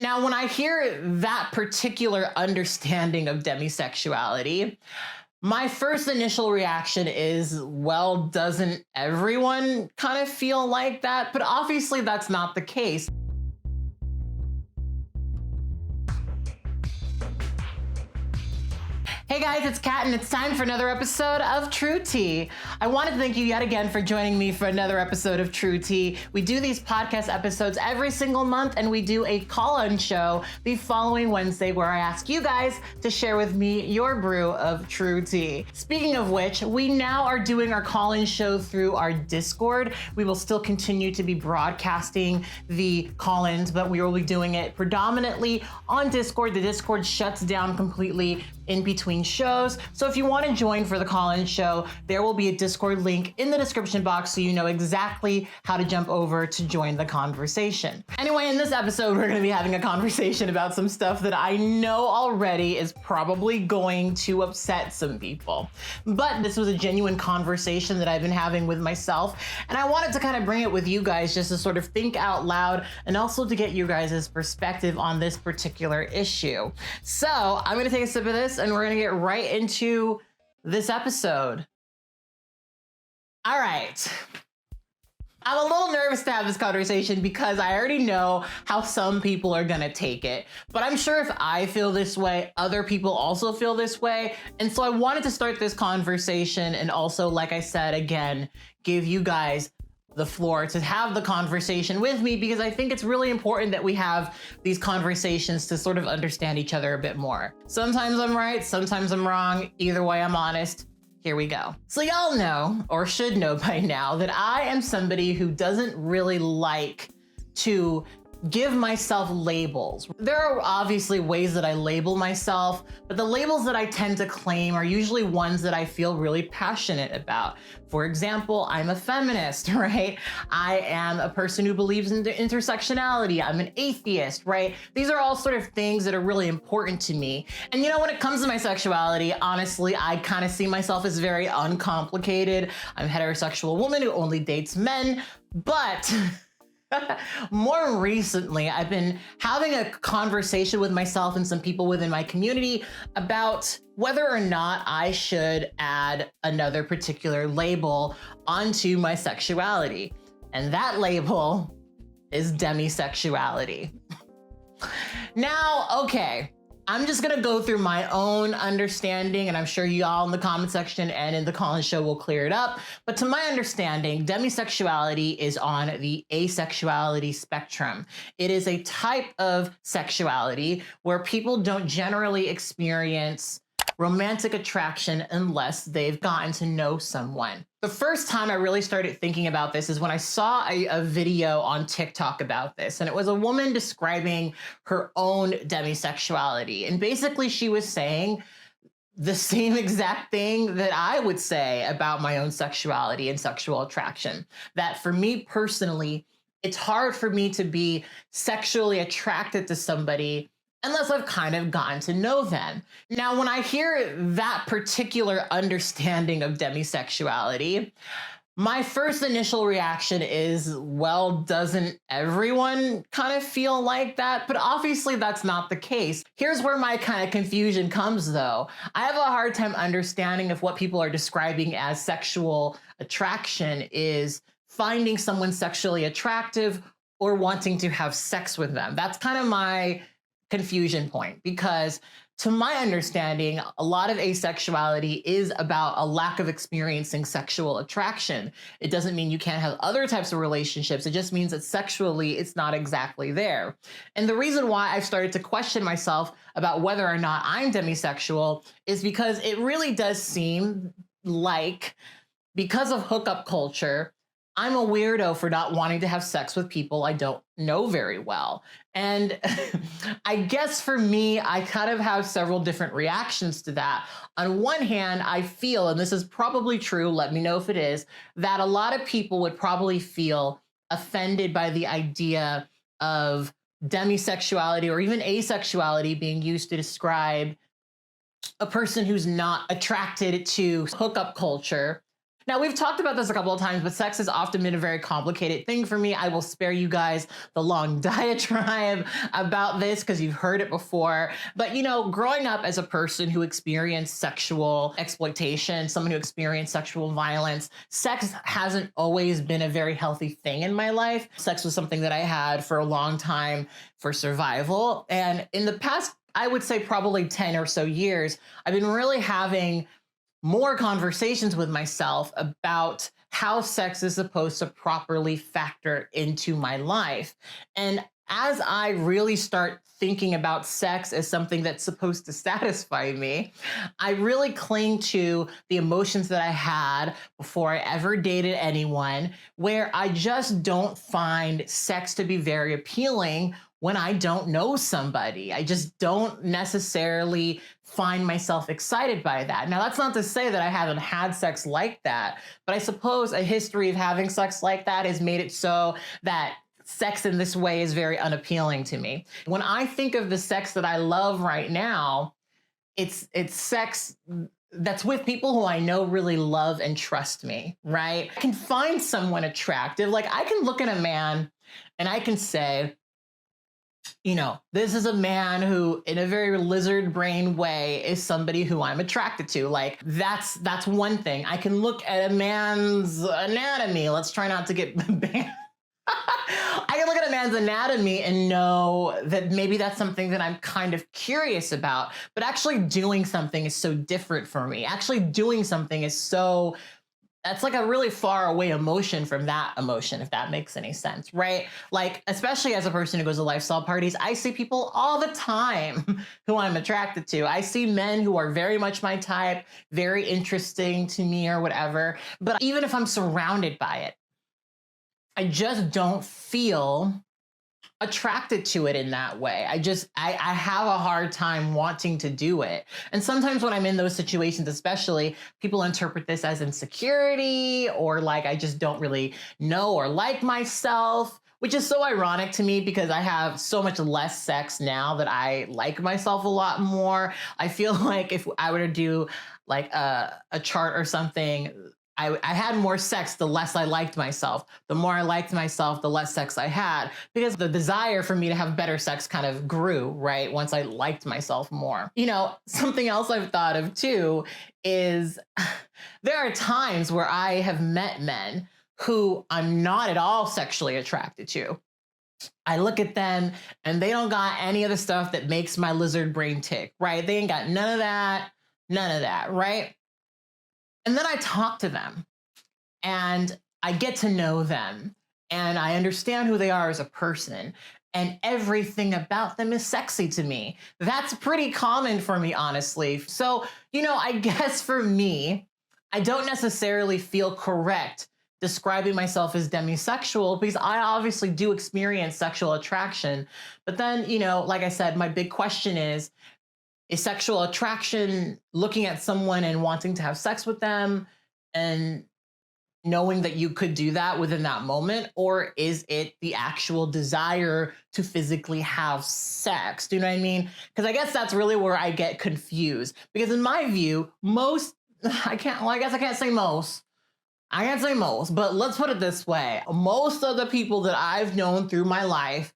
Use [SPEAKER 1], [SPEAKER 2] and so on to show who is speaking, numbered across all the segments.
[SPEAKER 1] Now, when I hear that particular understanding of demisexuality, my first initial reaction is, well, doesn't everyone kind of feel like that? But obviously, that's not the case. Hey guys, it's Kat, and it's time for another episode of True Tea. I want to thank you yet again for joining me for another episode of True Tea. We do these podcast episodes every single month, and we do a call-in show the following Wednesday where I ask you guys to share with me your brew of True Tea. Speaking of which, we now are doing our call-in show through our Discord. We will still continue to be broadcasting the call-ins, but we will be doing it predominantly on Discord. The Discord shuts down completely in between shows. So if you want to join for the call-in show, there will be a Discord link in the description box so you know exactly how to jump over to join the conversation. Anyway, in this episode, we're going to be having a conversation about some stuff that I know already is probably going to upset some people. But this was a genuine conversation that I've been having with myself, and I wanted to kind of bring it with you guys just to sort of think out loud and also to get you guys' perspective on this particular issue. So I'm going to take a sip of this and we're going to get right into this episode. All right. I'm a little nervous to have this conversation because I already know how some people are going to take it. But I'm sure if I feel this way, other people also feel this way. And so I wanted to start this conversation and also, like I said, again, give you guys the floor to have the conversation with me, because I think it's really important that we have these conversations to sort of understand each other a bit more. Sometimes I'm right, sometimes I'm wrong. Either way, I'm honest. Here we go. So y'all know, or should know by now, that I am somebody who doesn't really like to give myself labels. There are obviously ways that I label myself, but the labels that I tend to claim are usually ones that I feel really passionate about. For example, I'm a feminist, right? I am a person who believes in intersectionality. I'm an atheist, right? These are all sort of things that are really important to me. And you know, when it comes to my sexuality, honestly, I kind of see myself as very uncomplicated. I'm a heterosexual woman who only dates men, but more recently, I've been having a conversation with myself and some people within my community about whether or not I should add another particular label onto my sexuality. And that label is demisexuality. Now, okay, I'm just gonna go through my own understanding, and I'm sure you all in the comment section and in the call-in show will clear it up. But to my understanding, demisexuality is on the asexuality spectrum. It is a type of sexuality where people don't generally experience romantic attraction unless they've gotten to know someone. The first time I really started thinking about this is when I saw a video on TikTok about this, and it was a woman describing her own demisexuality. And basically she was saying the same exact thing that I would say about my own sexuality and sexual attraction. That for me personally, it's hard for me to be sexually attracted to somebody unless I've kind of gotten to know them. Now, when I hear that particular understanding of demisexuality, my first initial reaction is, well, doesn't everyone kind of feel like that? But obviously that's not the case. Here's where my kind of confusion comes though. I have a hard time understanding if what people are describing as sexual attraction is finding someone sexually attractive or wanting to have sex with them. That's kind of my confusion point, because to my understanding, a lot of asexuality is about a lack of experiencing sexual attraction. It doesn't mean you can't have other types of relationships. It just means that sexually it's not exactly there. And the reason why I've started to question myself about whether or not I'm demisexual is because it really does seem like, because of hookup culture, I'm a weirdo for not wanting to have sex with people I don't know very well. And I guess for me, I kind of have several different reactions to that. On one hand, I feel, and this is probably true, let me know if it is, that a lot of people would probably feel offended by the idea of demisexuality or even asexuality being used to describe a person who's not attracted to hookup culture Now, we've talked about this a couple of times, but sex has often been a very complicated thing for me. I will spare you guys the long diatribe about this because you've heard it before. But, growing up as a person who experienced sexual exploitation, someone who experienced sexual violence, sex hasn't always been a very healthy thing in my life. Sex was something that I had for a long time for survival. And in the past, I would say probably 10 or so years, I've been really having more conversations with myself about how sex is supposed to properly factor into my life. And as I really start thinking about sex as something that's supposed to satisfy me, I really cling to the emotions that I had before I ever dated anyone, where I just don't find sex to be very appealing when I don't know somebody. I just don't necessarily find myself excited by that. Now, that's not to say that I haven't had sex like that, but I suppose a history of having sex like that has made it so that sex in this way is very unappealing to me. When I think of the sex that I love right now, it's sex that's with people who I know really love and trust me, right? I can find someone attractive. Like, I can look at a man and I can say, this is a man who, in a very lizard brain way, is somebody who I'm attracted to. Like, that's one thing. I can look at a man's anatomy. Let's try not to get banned. I can look at a man's anatomy and know that maybe that's something that I'm kind of curious about, but actually doing something is so different for me. Actually doing something that's like a really far away emotion from that emotion, if that makes any sense, right? Like, especially as a person who goes to lifestyle parties, I see people all the time who I'm attracted to. I see men who are very much my type, very interesting to me or whatever. But even if I'm surrounded by it, I just don't feel attracted to it in that way. I have a hard time wanting to do it. And sometimes when I'm in those situations, especially, people interpret this as insecurity or like I just don't really know or like myself, which is so ironic to me because I have so much less sex now that I like myself a lot more. I feel like if I were to do like a chart or something, I had more sex the less I liked myself. The more I liked myself, the less sex I had, because the desire for me to have better sex kind of grew, right? Once I liked myself more. Something else I've thought of too is there are times where I have met men who I'm not at all sexually attracted to. I look at them and they don't got any of the stuff that makes my lizard brain tick, right? They ain't got none of that, right? And then I talk to them and I get to know them and I understand who they are as a person, and everything about them is sexy to me. That's pretty common for me, honestly. So, I guess for me, I don't necessarily feel correct describing myself as demisexual because I obviously do experience sexual attraction. But then, like I said, my big question is sexual attraction looking at someone and wanting to have sex with them and knowing that you could do that within that moment? Or is it the actual desire to physically have sex? Do you know what I mean? Because I guess that's really where I get confused. Because in my view, I guess I can't say most. I can't say most, but let's put it this way. Most of the people that I've known through my life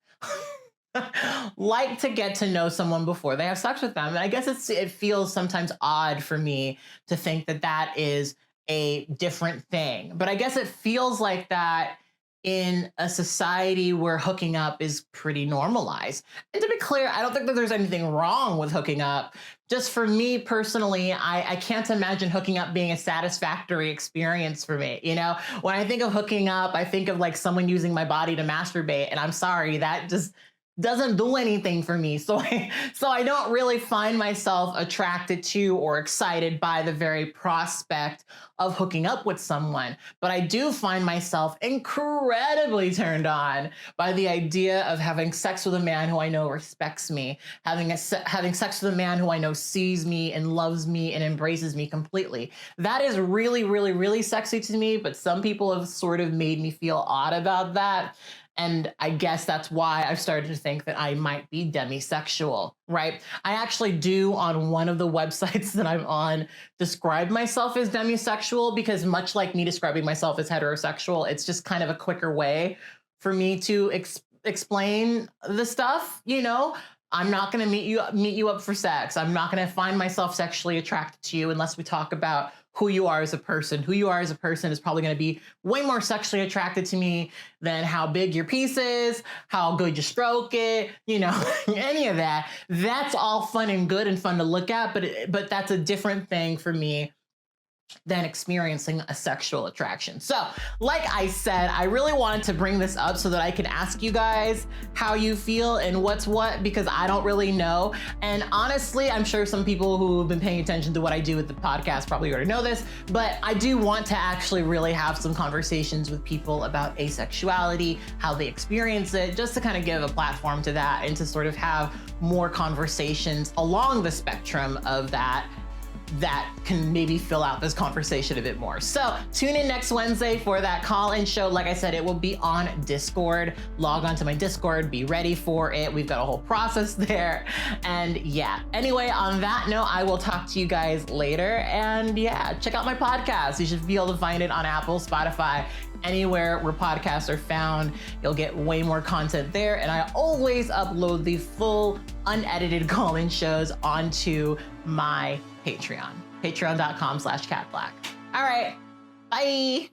[SPEAKER 1] like to get to know someone before they have sex with them. And I guess it feels sometimes odd for me to think that that is a different thing. But I guess it feels like that in a society where hooking up is pretty normalized. And to be clear, I don't think that there's anything wrong with hooking up. Just for me personally, I can't imagine hooking up being a satisfactory experience for me. When I think of hooking up, I think of like someone using my body to masturbate. And I'm sorry, that just doesn't do anything for me. So I don't really find myself attracted to or excited by the very prospect of hooking up with someone. But I do find myself incredibly turned on by the idea of having sex with a man who I know respects me, having sex with a man who I know sees me and loves me and embraces me completely. That is really, really, really sexy to me, but some people have sort of made me feel odd about that. And I guess that's why I've started to think that I might be demisexual, right? I actually do on one of the websites that I'm on describe myself as demisexual because much like me describing myself as heterosexual, it's just kind of a quicker way for me to explain the stuff, you know? I'm not going to meet you up for sex. I'm not going to find myself sexually attracted to you unless we talk about who you are as a person. Who you are as a person is probably going to be way more sexually attracted to me than how big your piece is, how good you stroke it, you know, any of that. That's all fun and good and fun to look at, but that's a different thing for me than experiencing a sexual attraction. So, like I said, I really wanted to bring this up so that I can ask you guys how you feel and what's what, because I don't really know. And honestly, I'm sure some people who have been paying attention to what I do with the podcast probably already know this, but I do want to actually really have some conversations with people about asexuality, how they experience it, just to kind of give a platform to that and to sort of have more conversations along the spectrum of that can maybe fill out this conversation a bit more. So tune in next Wednesday for that call-in show. Like I said, it will be on Discord. Log on to my Discord, be ready for it. We've got a whole process there. And yeah, anyway, on that note, I will talk to you guys later. And yeah, check out my podcast. You should be able to find it on Apple, Spotify, anywhere where podcasts are found. You'll get way more content there. And I always upload the full unedited call-in shows onto my Patreon, patreon.com/katblaque. All right, bye.